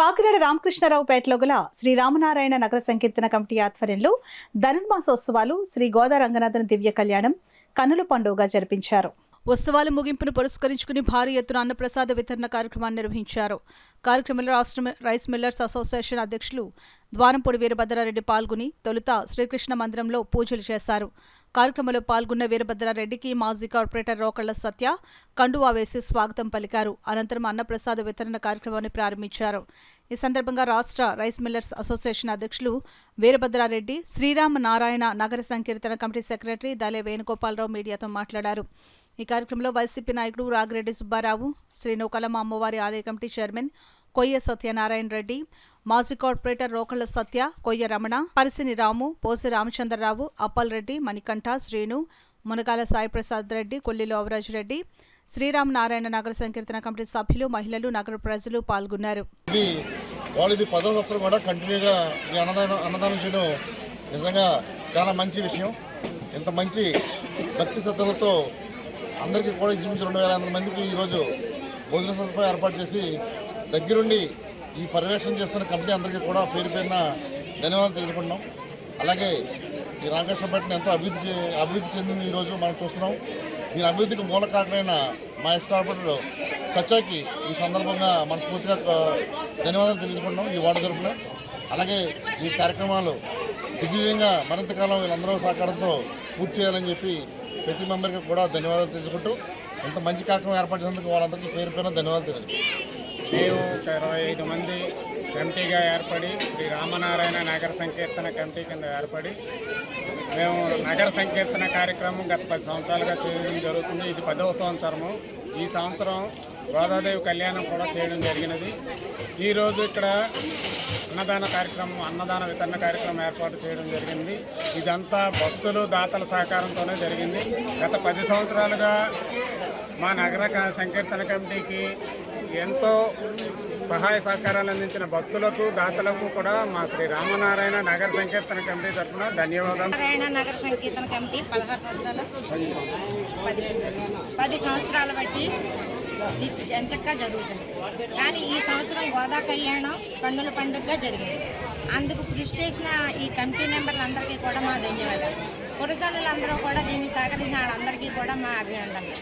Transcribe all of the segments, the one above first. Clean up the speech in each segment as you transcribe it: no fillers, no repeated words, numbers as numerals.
కాకినాడ రామకృష్ణారావుపేటలో గల శ్రీ రామనారాయణ నగర సంకీర్తన కమిటీ ఆధ్వర్యంలో ధనుర్మాసోత్సవాలు శ్రీ గోదా రంగనాథన్ దివ్య కళ్యాణం కన్నుల పండుగగా జరిపించారు. ఉత్సవాల ముగింపును పురస్కరించుకుని భారీ ఎత్తున అన్నప్రసాద వితరణ కార్యక్రమాన్ని నిర్వహించారు. కార్యక్రమంలో రాష్ట్ర రైస్ మిల్లర్స్ అసోసియేషన్ అధ్యక్షులు ద్వారంపూడి వీరభద్రారెడ్డి పాల్గొని తొలుత శ్రీకృష్ణ మందిరంలో పూజలు చేశారు. కార్యక్రమంలో పాల్గొన్న వీరభద్రారెడ్డికి మాజీ కార్పొరేటర్ రోకళ్ల సత్య కండువా వేసి స్వాగతం పలికారు. అనంతరం అన్నప్రసాద వితరణ కార్యక్రమాన్ని ప్రారంభించారు. ఈ సందర్భంగా రాష్ట్ర రైస్ మిల్లర్స్ అసోసియేషన్ అధ్యక్షులు వీరభద్రారెడ్డి, శ్రీరామ నారాయణ నగర సంకీర్తన కమిటీ సెక్రటరీ దలే వేణుగోపాలరావు మీడియాతో మాట్లాడారు. ఈ కార్యక్రమంలో వైసీపీ నాయకుడు రాగిరెడ్డి సుబ్బారావు, శ్రీ నూకలమ్మ అమ్మవారి ఆలయ కమిటీ చైర్మన్ కొయ్య సత్యనారాయణ రెడ్డి, మాజీ కార్పొరేటర్ రోకళ్ల సత్య, కొయ్య రమణ, పరిసిని రాము, పోసి రామచంద్రరావు, అప్పల్ రెడ్డి, మణికంఠ, శ్రీను, మునగాల సాయిప్రసాద్ రెడ్డి, కొల్లిలో అవరాజ్ రెడ్డి, శ్రీరామ నారాయణ నగర సంకీర్తన కమిటీ సభ్యులు, మహిళలు, నగర ప్రజలు పాల్గొన్నారు. ఇది 10వ సంవత్సరం కూడా కంటిన్యూగా ఈ అన్నదానం చేయడం నిజంగా చాలా మంచి విషయం. ఇంత మంచి భక్తి శ్రద్ధలతో అందరికీ కూడా ఇంచుమించు 2500 మందికి ఈరోజు భోజన సదుపాయం ఏర్పాటు చేసి దగ్గరుండి ఈ పర్యవేక్షణ చేస్తున్న కంపెనీ అందరికీ కూడా పేరు పేరున ధన్యవాదాలు తెలుసుకుంటున్నాం. అలాగే ఈ రామకృష్ణపేటను ఎంతో అభివృద్ధి చెందింది ఈరోజు మనం చూస్తున్నాం. దీని అభివృద్ధికి మూల కారణమైన మా ఎక్స్ కార్పొరేటర్ సత్యాకి ఈ సందర్భంగా మనస్ఫూర్తిగా ధన్యవాదాలు తెలుసుకుంటున్నాం ఈ వార్డు తరఫున. అలాగే ఈ కార్యక్రమాలు దిగ్విజయంగా మరింతకాలం వీళ్ళందరూ సహకారంతో పూర్తి చేయాలని చెప్పి ప్రతి మెంబర్కి కూడా ధన్యవాదాలు తెలుసుకుంటూ ఇంత మంచి కార్యక్రమం ఏర్పాటు చేసినందుకు వాళ్ళందరికీ పేరు పేరున ధన్యవాదాలు తెలుసుకుంటాం. మేము 25 మంది కమిటీగా ఏర్పడి శ్రీ రామనారాయణ నగర సంకీర్తన కమిటీ కింద ఏర్పడి మేము నగర సంకీర్తన కార్యక్రమం గత 10 సంవత్సరాలుగా చేయడం జరుగుతుంది. ఇది 10వ సంవత్సరము. ఈ సంవత్సరం గోదాదేవి కళ్యాణం కూడా చేయడం జరిగినది. ఈరోజు ఇక్కడ అన్నదాన వితరణ కార్యక్రమం ఏర్పాటు చేయడం జరిగింది. ఇదంతా భక్తులు దాతల సహకారంతోనే జరిగింది. గత 10 సంవత్సరాలుగా మా నగర సంకీర్తన కమిటీకి ఎంతో సహాయ సహకారాలు అందించిన భక్తులకు దాతలకు కూడా మా శ్రీ రామనారాయణ నగర సంకీర్తన కమిటీ తరఫున ధన్యవాదాలు. నారాయణ నగర సంకీర్తన కమిటీ 10 సంవత్సరాల బట్టి ఎంచక్కా జరుగుతుంది. కానీ ఈ సంవత్సరం గోదా కళ్యాణం కన్నుల పండుగగా జరిగింది. అందుకు కృషి చేసిన ఈ కమిటీ మెంబర్లందరికీ కూడా మా ధన్యవాదాలు. పురజనులందరూ కూడా దీన్ని సహకరించిన వాళ్ళందరికీ కూడా మా అభినందనలు.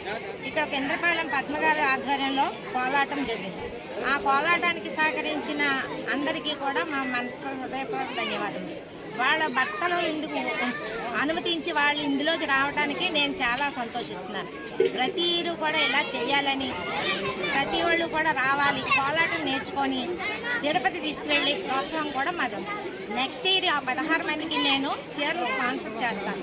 ఇక్కడ ఇంద్రపాలెం పద్మగారి ఆధ్వర్యంలో కోలాటం జరిగింది. ఆ కోలాటానికి సహకరించిన అందరికీ కూడా మా హృదయపూర్వక ధన్యవాదాలు. వాళ్ళ భర్తలు ఇందుకు అనుమతించి వాళ్ళు ఇందులోకి రావడానికి నేను చాలా సంతోషిస్తున్నాను. ప్రతిరు కూడా ఇలా చేయాలని, ప్రతి వాళ్ళు కూడా రావాలి, కోలాటం నేర్చుకొని తిరుపతి తీసుకువెళ్ళి ప్రోత్సాహం కూడా మాది. నెక్స్ట్ ఇయర్ ఆ 16 మందికి నేను చీరలు స్పాన్సర్ చేస్తాను.